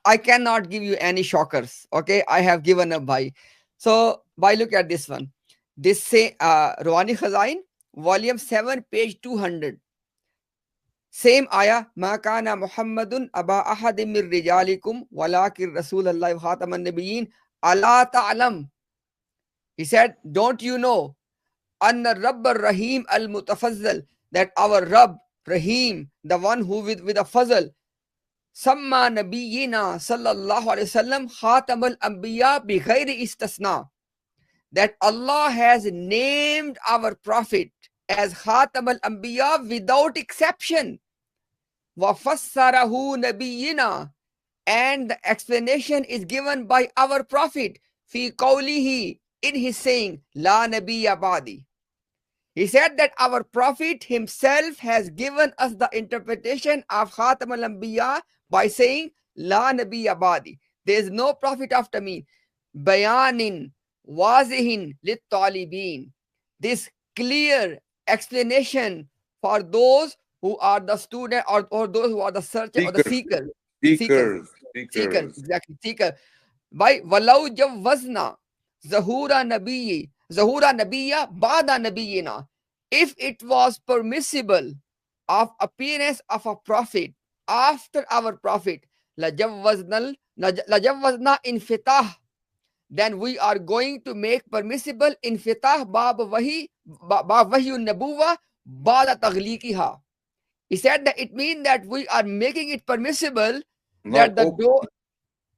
I cannot give you any shockers. Okay, I have given up by. So by look at this one. This say Ruhani Khazain, volume 7, page 200. Same ayah, Ma kana Muhammadun aba ahadim min rijalikum walakin Rasulullah wa khataman nabiyyin ala ta'lam. He said, don't you know Anna Rabbar Rahim al Mutafazzal, that our Rabb Rahim, the one who with a fazal, Samma Nabiyina sallallahu alayhi wasallam Khatam al Anbiya bi ghairi istasna, that Allah has named our Prophet as Khatam al Anbiya without exception. Wa fassarahu Nabiyina, and the explanation is given by our Prophet fi qawlihi, in his saying, La Nabiyya Ba'di. He said that our Prophet himself has given us the interpretation of Khatam al-Anbiya by saying, La Nabiyya Ba'di. There is no Prophet after me. Bayanin wazihin lit talibin. This clear explanation for those who are the student, or those who are the searcher or the seeker. Seeker, exactly, seeker. By Walau Javazna Zahura Nabiyya Bada Nabiyina. If it was permissible of appearance of a prophet after our prophet, Lajavazna infitah, then we are going to make permissible infitah bab wahi nabuwa bada taghliqiha. He said that it means that we are making it permissible that the door.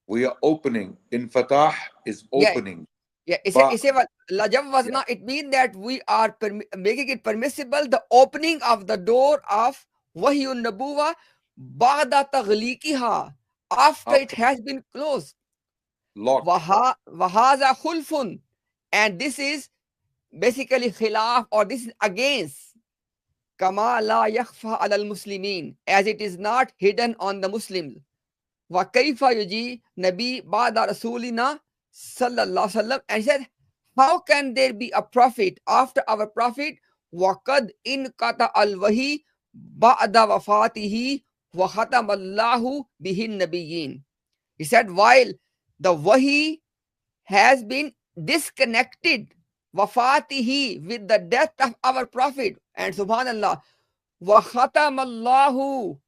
We are opening. Infatah is opening. Yeah, it said Lajavazna, it means that we are making it permissible the opening of the door of Wahyun Nabuwa Ba'da Taghliqiha, after it has been closed. Wahaza khulfun, and this is basically khilaf, or this is against Kama la yakhfa al muslimin, as it is not hidden on the Muslims. Wa kaifa yuji Nabi Ba'da Rasulina sallallahu alaihi wasallam, and he said, how can there be a prophet after our prophet? Waqad in qata al wahi ba'da wafatihi wa khatama Allahu bihin nabiyyin. He said, while the wahi has been disconnected, wafatihi, with the death of our prophet, and subhanallah, wa khatama Allahu,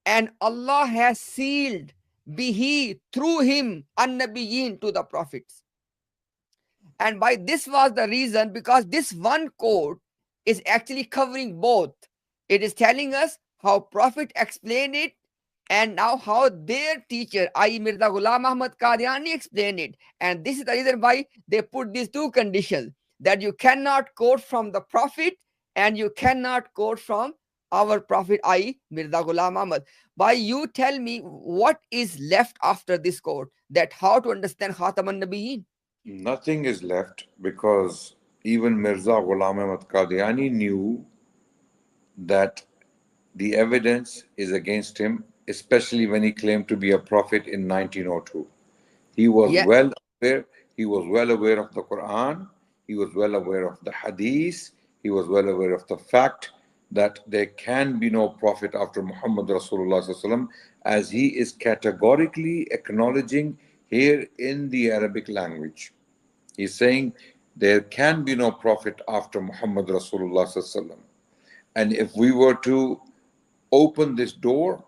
and Allah has sealed bihi, through him, an-nabiyyin, to the prophets. And by this was the reason, because this one quote is actually covering both. It is telling us how Prophet explained it, and now how their teacher, i.e. Mirza Ghulam Qadiani, explained it. And this is the reason why they put these two conditions, that you cannot quote from the Prophet and you cannot quote from our Prophet, i.e. Mirza Ghulam Ahmad. By you tell me what is left after this quote, that how to understand Khatam al-Nabiyyin. Nothing is left, because even Mirza Ghulam Qadiani knew that the evidence is against him, especially when he claimed to be a prophet in 1902. He was well aware. He was well aware of the Quran. He was well aware of the Hadith. He was well aware of the fact that there can be no prophet after Muhammad Rasulullah sallallahu, as he is categorically acknowledging here in the Arabic language. He's saying there can be no prophet after Muhammad Rasulullah sallallahu. And if we were to open this door,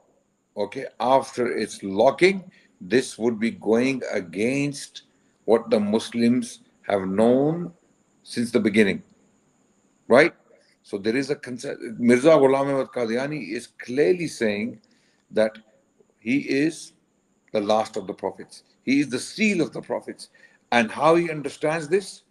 okay, after its locking, this would be going against what the Muslims have known since the beginning, right? So there is a concept. Mirza Ghulam Qadiani is clearly saying that he is the last of the prophets. He is the seal of the prophets. And how he understands this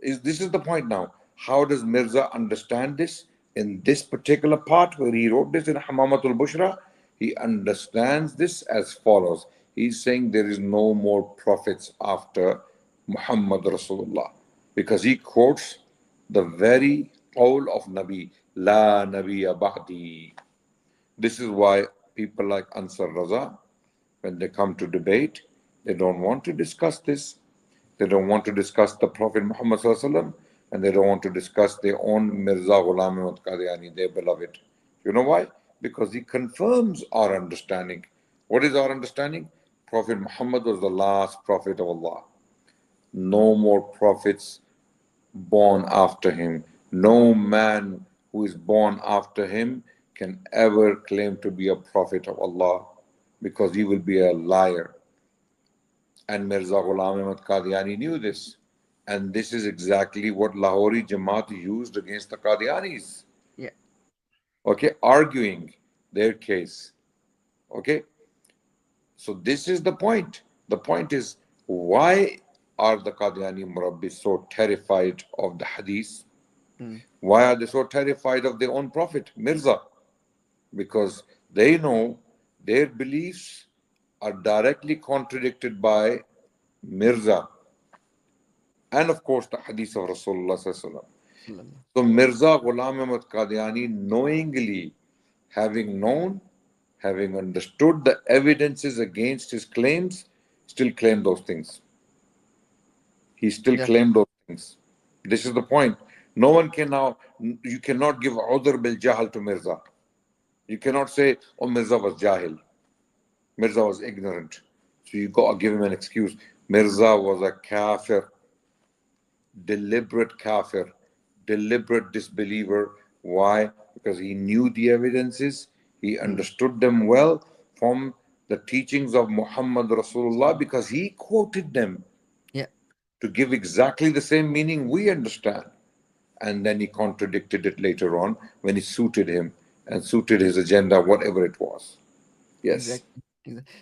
is the point now. How does Mirza understand this? In this particular part where he wrote this in Hamaamatul Bushra, he understands this as follows. He's saying there is no more prophets after Muhammad Rasulullah, because he quotes the very qawl of Nabi, La Nabiyya Ba'di. This is why people like Ansar Raza, when they come to debate, they don't want to discuss this. They don't want to discuss the Prophet Muhammad Sallallahu, and they don't want to discuss their own Mirza Ghulam Qadiani, their beloved. You know why? Because he confirms our understanding. What is our understanding? Prophet Muhammad was the last prophet of Allah. No more prophets born after him. No man who is born after him can ever claim to be a prophet of Allah because he will be a liar. And Mirza Ghulam Qadiani knew this. And this is exactly what Lahori Jamaat used against the Qadianis. Yeah. Okay, arguing their case. Okay, so this is the point. The point is, why are the Qadiani Murabbis so terrified of the Hadith? Mm. Why are they so terrified of their own Prophet, Mirza? Because they know their beliefs are directly contradicted by Mirza and, of course, the Hadith of Rasulullah. Sallallahu. So Mirza Ghulam Qadiani knowingly, having known, having understood the evidences against his claims, still claimed those things. He still Yeah. claimed those things. This is the point. No one can now, you cannot give udhr bil jahal to Mirza. You cannot say, oh, Mirza was jahil. Mirza was ignorant. So you got to give him an excuse. Mirza was a kafir, deliberate kafir, deliberate disbeliever. Why? Because he knew the evidences, he Mm. understood them well from the teachings of Muhammad Rasulullah because he quoted them Yeah. to give exactly the same meaning we understand. And then he contradicted it later on when it suited him and suited his agenda, whatever it was. Yes. Exactly. Exactly.